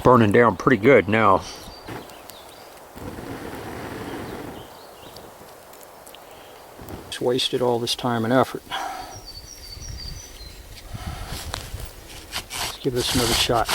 burning down pretty good now. Just wasted all this time and effort. Let's give this another shot.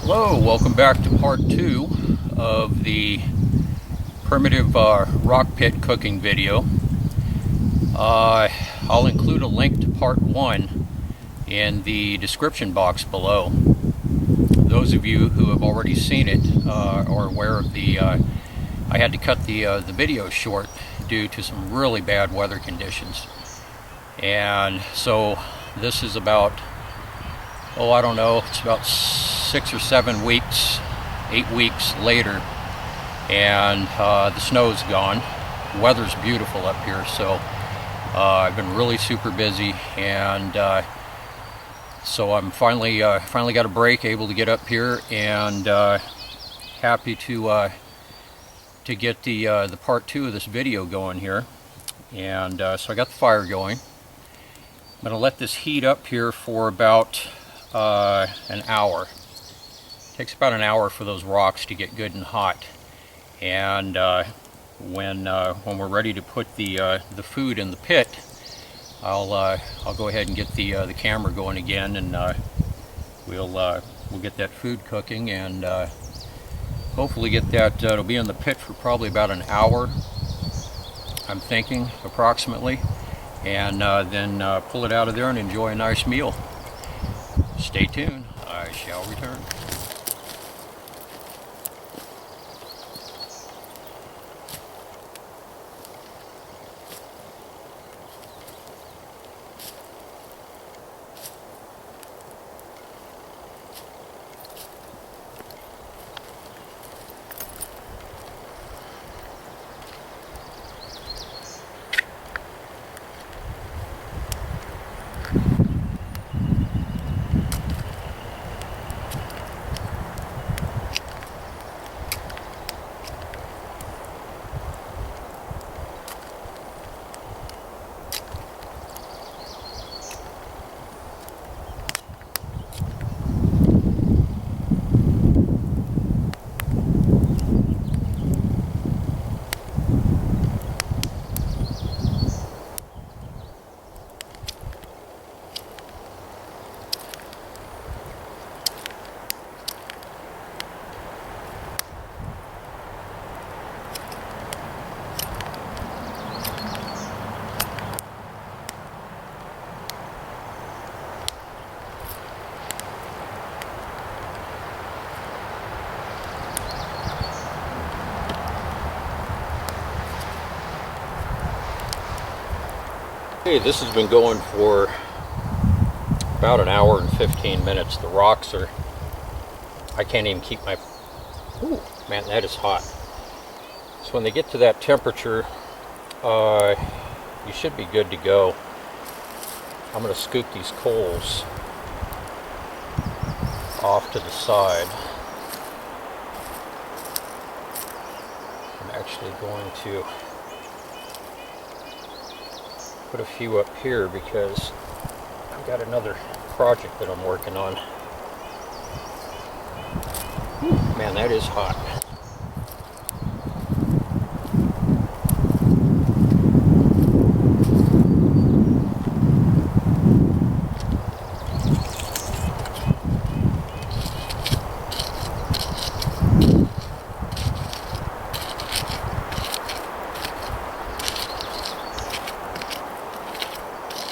Hello, welcome back to part 2 of the primitive rock pit cooking video. I'll include a link to part 1 in the description box below. Those of you who have already seen it are aware of the I had to cut the video short due to some really bad weather conditions, and so this is about, I don't know, it's about 6 or 7 weeks, 8 weeks later, and the snow's gone. Weather's beautiful up here, so I've been really super busy, and so I'm finally got a break, able to get up here, and happy to get the part 2 of this video going here. And so I got the fire going. I'm going to let this heat up here for about an hour. It takes about an hour for those rocks to get good and hot, and when we're ready to put the food in the pit, I'll go ahead and get the camera going again, and we'll get that food cooking, and hopefully get that. It'll be in the pit for probably about an hour, I'm thinking, approximately, and then pull it out of there and enjoy a nice meal. Stay tuned, I shall return. Okay, this has been going for about an hour and 15 minutes. The rocks are, I can't even keep my, ooh, man, that is hot. So when they get to that temperature, you should be good to go. I'm going to scoop these coals off to the side. I'm actually going to put a few up here because I've got another project that I'm working on. Whew, man, that is hot.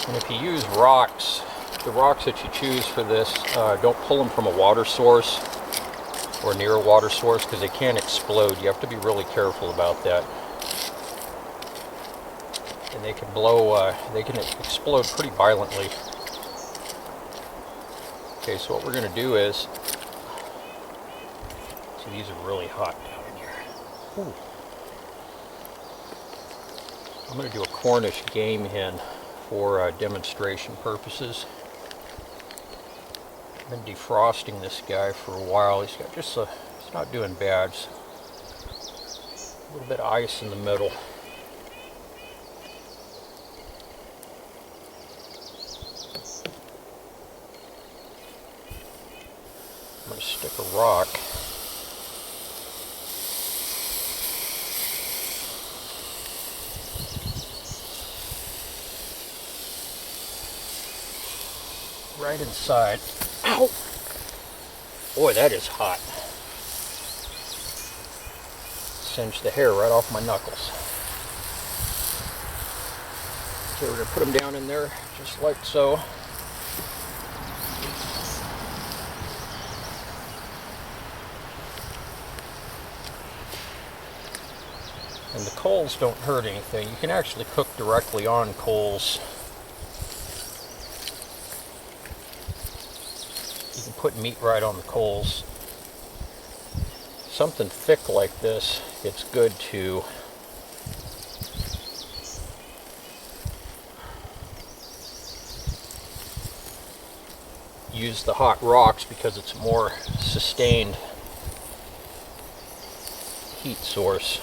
And if you use rocks, the rocks that you choose for this, don't pull them from a water source or near a water source, because they can explode. You have to be really careful about that. And they can blow, they can explode pretty violently. Okay, so what we're going to do is, so these are really hot down in here. Ooh. I'm going to do a Cornish game hen for demonstration purposes. I've been defrosting this guy for a while. He's got just it's not doing bad. It's a little bit of ice in the middle. I'm going to stick a rock right inside. Ow! Boy, that is hot. Singed the hair right off my knuckles. Okay, we're going to put them down in there just like so. And the coals don't hurt anything. You can actually cook directly on coals. You can put meat right on the coals. Something thick like this, it's good to use the hot rocks because it's a more sustained heat source.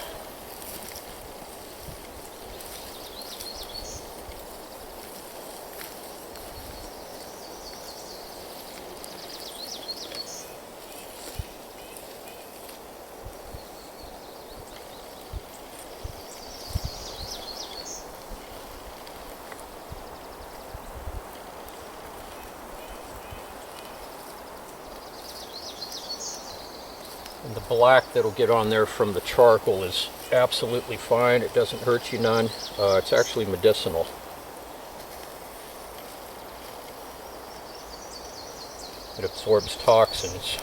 And the black that'll get on there from the charcoal is absolutely fine. It doesn't hurt you none. It's actually medicinal. It absorbs toxins.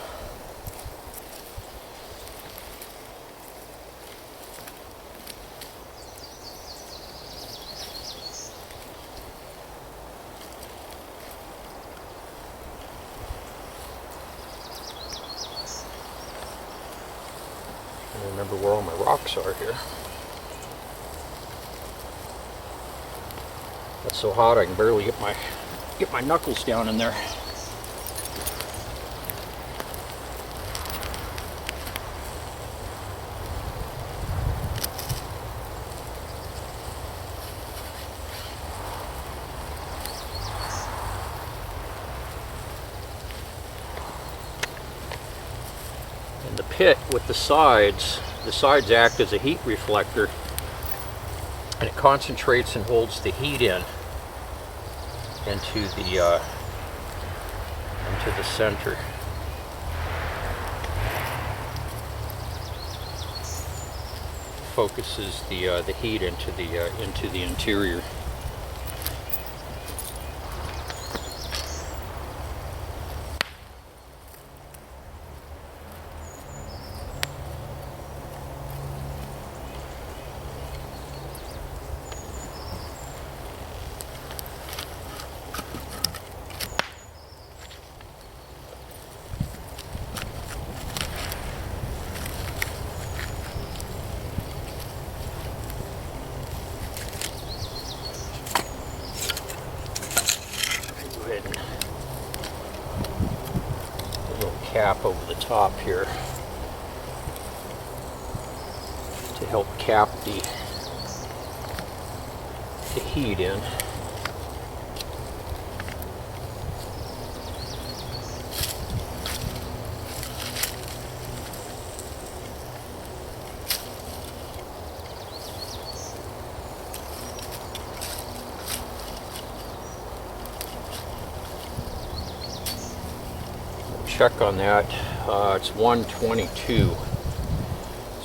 Remember where all my rocks are here. It's so hot I can barely get my knuckles down in there. And the pit with the sides act as a heat reflector, and it concentrates and holds the heat into the center. Focuses the heat into the interior. Cap over the top here to help cap the heat in. Check on that. It's 122,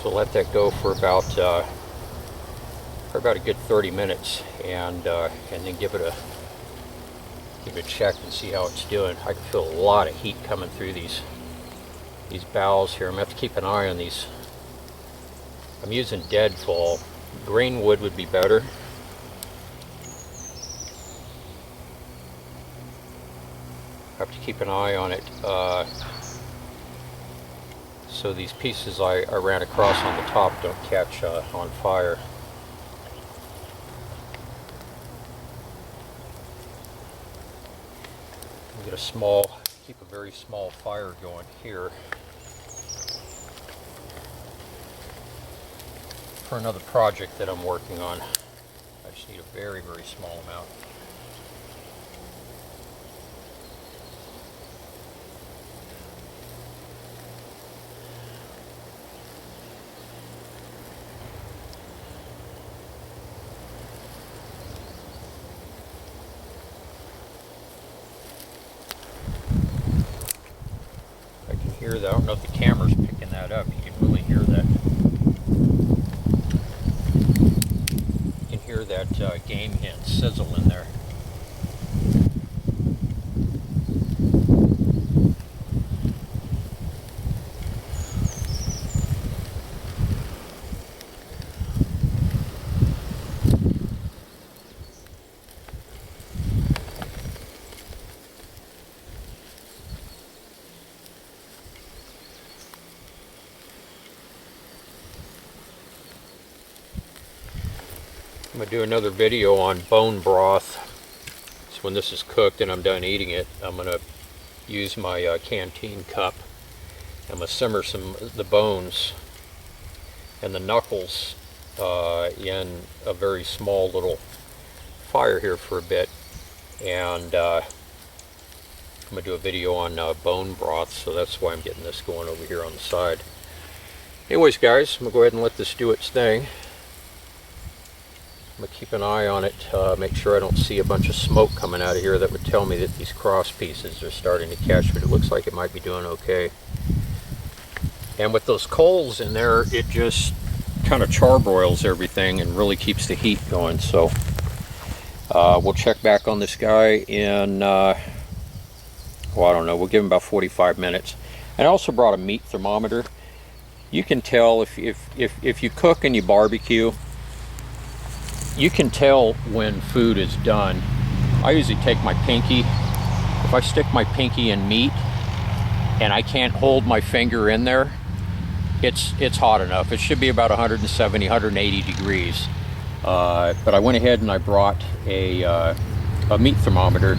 so let that go for about a good 30 minutes, and then give it a check and see how it's doing. I can feel a lot of heat coming through these bowels here. I'm gonna have to keep an eye on these. I'm using deadfall. Grain wood would be better. Have to keep an eye on it so these pieces I ran across on the top don't catch on fire. Get keep a very small fire going here for another project that I'm working on. I just need a very, very small amount. hear that. I don't know if the camera's picking that up. You can really hear that. You can hear that game hen sizzle in there. I'm going to do another video on bone broth. So when this is cooked and I'm done eating it, I'm going to use my canteen cup. I'm going to simmer the bones and the knuckles in a very small little fire here for a bit. And I'm going to do a video on bone broth, so that's why I'm getting this going over here on the side. Anyways, guys, I'm going to go ahead and let this do its thing. I'm going to keep an eye on it, make sure I don't see a bunch of smoke coming out of here that would tell me that these cross pieces are starting to catch, but it looks like it might be doing okay. And with those coals in there, it just kind of charbroils everything and really keeps the heat going. So we'll check back on this guy in, well, I don't know, we'll give him about 45 minutes. And I also brought a meat thermometer. You can tell if you cook and you barbecue, you can tell when food is done. I usually take my pinky. If I stick my pinky in meat and I can't hold my finger in there, it's hot enough. It should be about 170, 180 degrees. But I went ahead and I brought a meat thermometer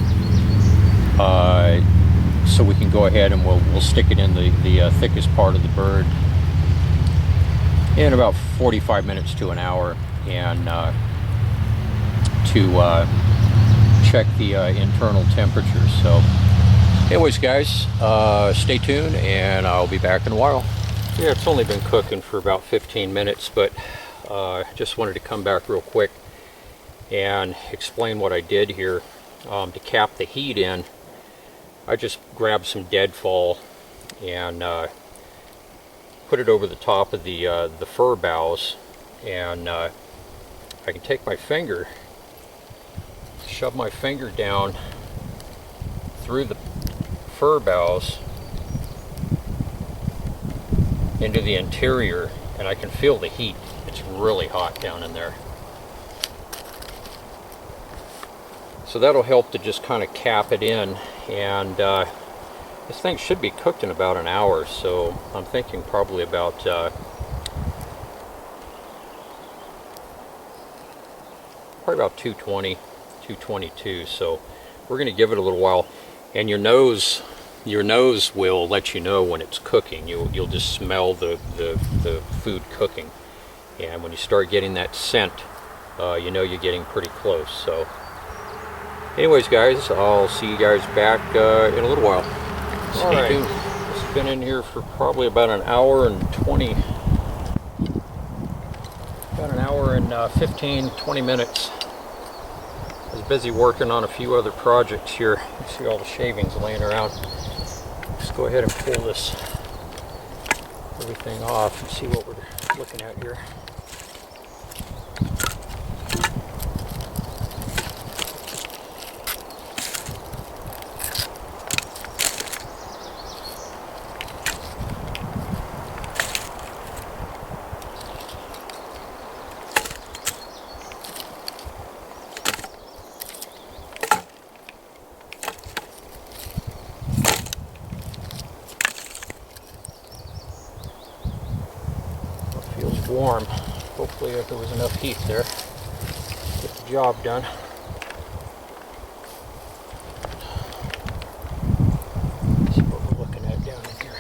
so we can go ahead and we'll stick it in the thickest part of the bird in about 45 minutes to an hour, and to check the internal temperature. So anyways, guys, stay tuned and I'll be back in a while. Yeah, it's only been cooking for about 15 minutes, but just wanted to come back real quick and explain what I did here. To cap the heat in, I just grabbed some deadfall and put it over the top of the fir boughs, and I can take my finger, shove my finger down through the fir boughs into the interior, and I can feel the heat. It's really hot down in there. So that'll help to just kind of cap it in, and this thing should be cooked in about an hour, so I'm thinking probably about probably about 220, 222. So we're going to give it a little while, and your nose will let you know when it's cooking. You'll just smell the food cooking, and when you start getting that scent, you know you're getting pretty close. So anyways, guys, I'll see you guys back in a little while. Stay tuned. It's been in here for probably about an hour and 20, about an hour and 15, 20 minutes. I was busy working on a few other projects here. You see all the shavings laying around. Just go ahead and pull this everything off and see what we're looking at here. Warm. Hopefully if there was enough heat there, get the job done. Let's see what we're looking at down in here.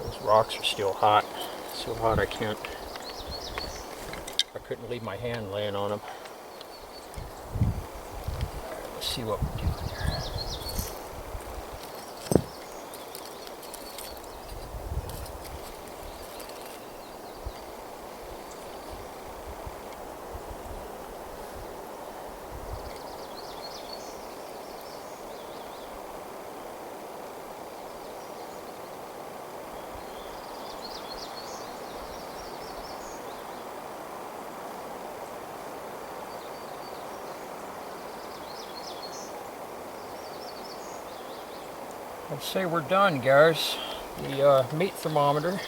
Those rocks are still hot. So hot I couldn't leave my hand laying on them. Let's see what we're doing here. I'd say we're done, guys. The meat thermometer,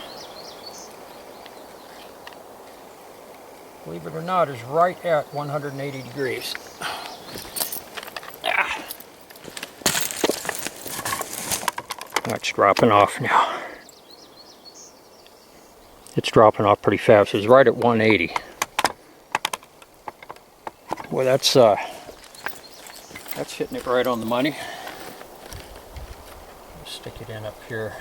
believe it or not, is right at 180 degrees. That's dropping off now. It's dropping off pretty fast. It's right at 180. Well, that's hitting it right on the money. Stick it in up here.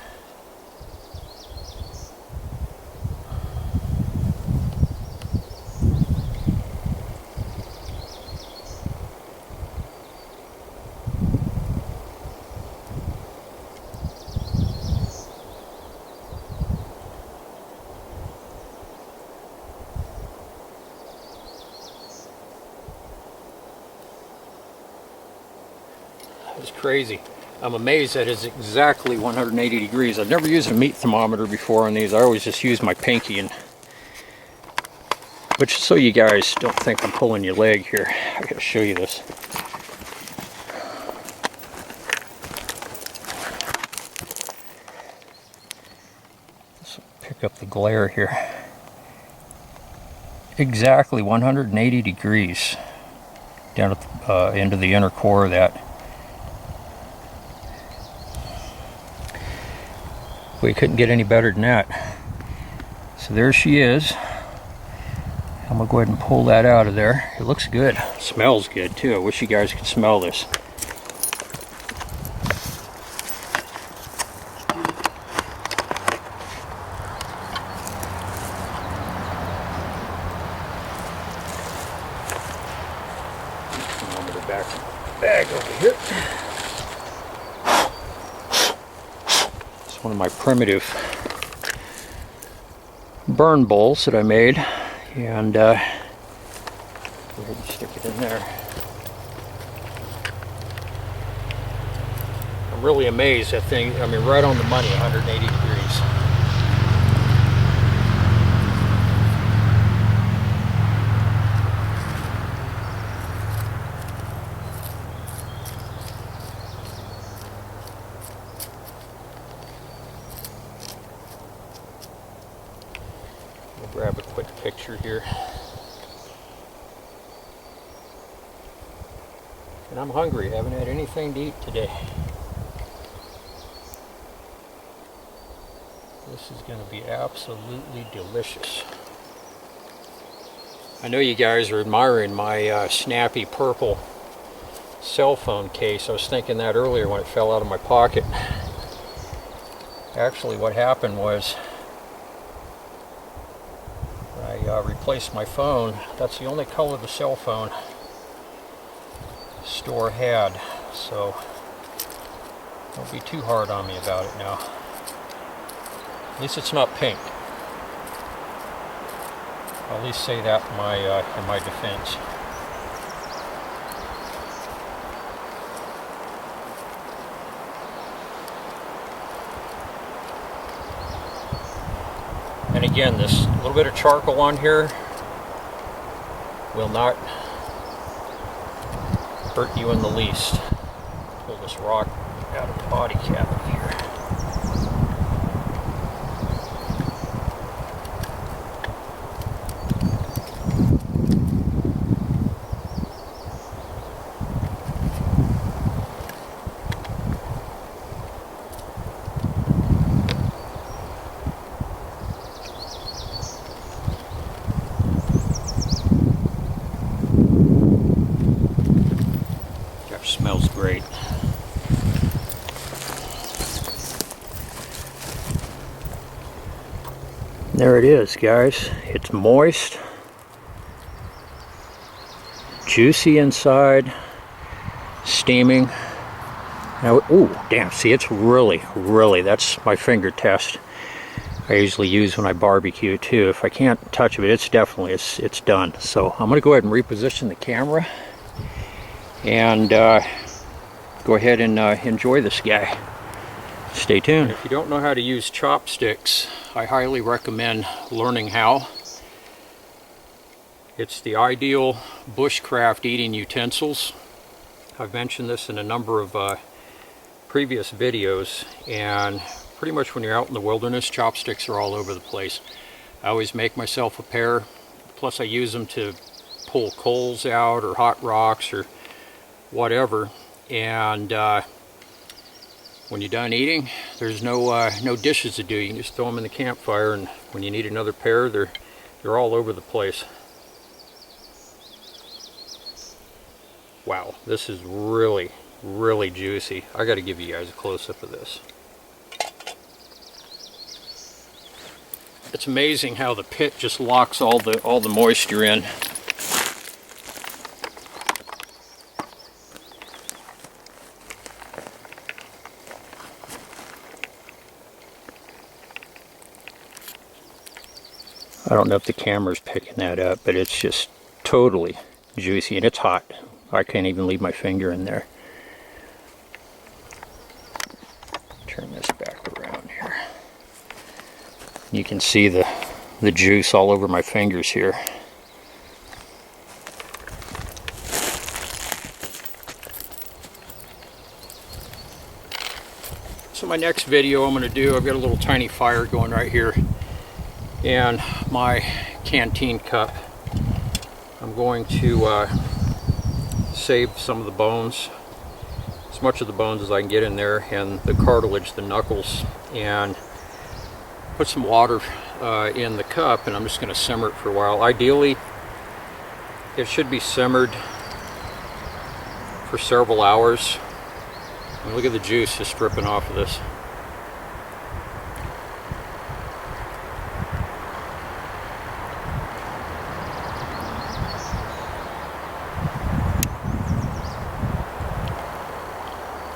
It's crazy. I'm amazed that it's exactly 180 degrees. I've never used a meat thermometer before on these. I always just use my pinky, and but just so you guys don't think I'm pulling your leg here, I gotta show you this. Let's pick up the glare here. Exactly 180 degrees down at the, into the inner core of that. We couldn't get any better than that. So there she is. I'm gonna go ahead and pull that out of there. It looks good. It smells good too. I wish you guys could smell this. Bag over here. It's one of my primitive burn bowls that I made, and go ahead and stick it in there. I'm really amazed that thing, I mean, right on the money, 180 degrees. Grab a quick picture here. And I'm hungry. I haven't had anything to eat today. This is going to be absolutely delicious. I know you guys are admiring my snappy purple cell phone case. I was thinking that earlier when it fell out of my pocket. Actually, what happened was I replaced my phone. That's the only color the cell phone store had, so don't be too hard on me about it now. At least it's not pink. I'll at least say that in my defense. And again, this little bit of charcoal on here will not hurt you in the least. Pull this rock out of the body cavity here. Smells great. There it is, guys. It's moist, juicy inside, steaming. Now, ooh, damn, see, it's really, that's my finger test I usually use when I barbecue too. If I can't touch it, it's definitely, it's done. So I'm gonna go ahead and reposition the camera and go ahead and enjoy this guy. Stay tuned. If you don't know how to use chopsticks, I highly recommend learning how. It's the ideal bushcraft eating utensils. I've mentioned this in a number of previous videos, and pretty much when you're out in the wilderness, chopsticks are all over the place. I always make myself a pair, plus I use them to pull coals out or hot rocks or whatever. And when you're done eating, there's no dishes to do. You can just throw them in the campfire, and when you need another pair, they're all over the place. Wow, this is really, really juicy. I got to give you guys a close-up of this. It's amazing how the pit just locks all the moisture in. I don't know if the camera's picking that up, but it's just totally juicy, and it's hot. I can't even leave my finger in there. Turn this back around here. You can see the juice all over my fingers here. So my next video I'm going to do, I've got a little tiny fire going right here, and my canteen cup. I'm going to save some of the bones, as much of the bones as I can get in there, and the cartilage, the knuckles, and put some water in the cup, and I'm just going to simmer it for a while. Ideally, it should be simmered for several hours. And look at the juice just dripping off of this.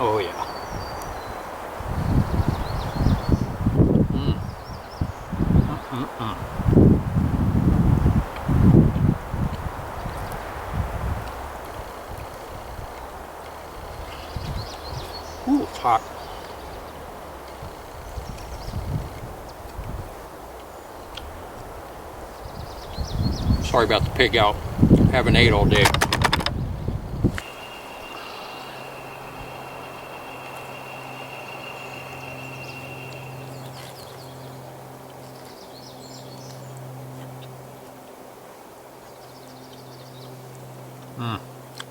Oh yeah. Ooh, it's hot. Sorry about the pig out. Haven't ate all day.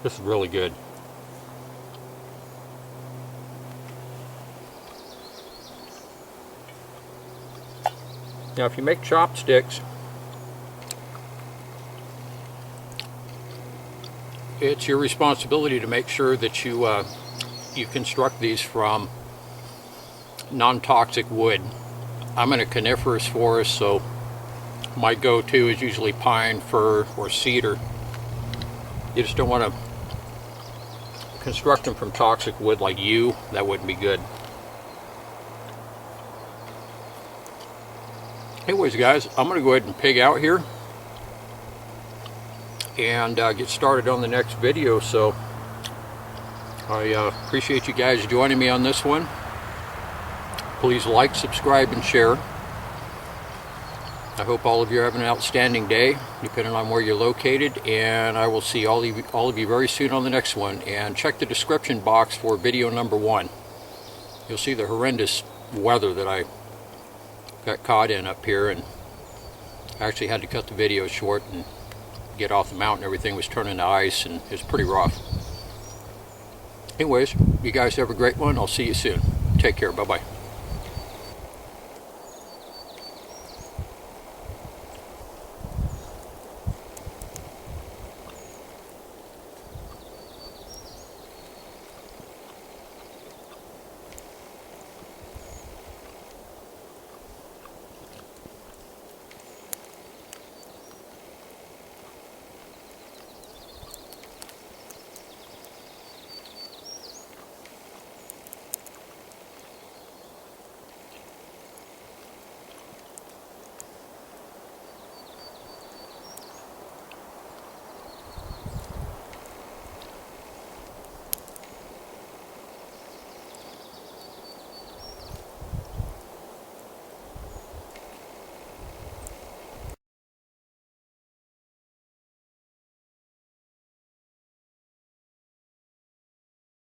This is really good. Now, if you make chopsticks, it's your responsibility to make sure that you construct these from non-toxic wood. I'm in a coniferous forest, so my go-to is usually pine, fir, or cedar. You just don't want to construct them from toxic wood like yew. That wouldn't be good. Anyways, guys, I'm going to go ahead and pig out here and get started on the next video. So I appreciate you guys joining me on this one. Please like, subscribe, and share. I hope all of you are having an outstanding day, depending on where you're located, and I will see all of you very soon on the next one. And check the description box for video number 1. You'll see the horrendous weather that I got caught in up here, and I actually had to cut the video short and get off the mountain. Everything was turning to ice, and it was pretty rough. Anyways, you guys have a great one. I'll see you soon. Take care. Bye-bye.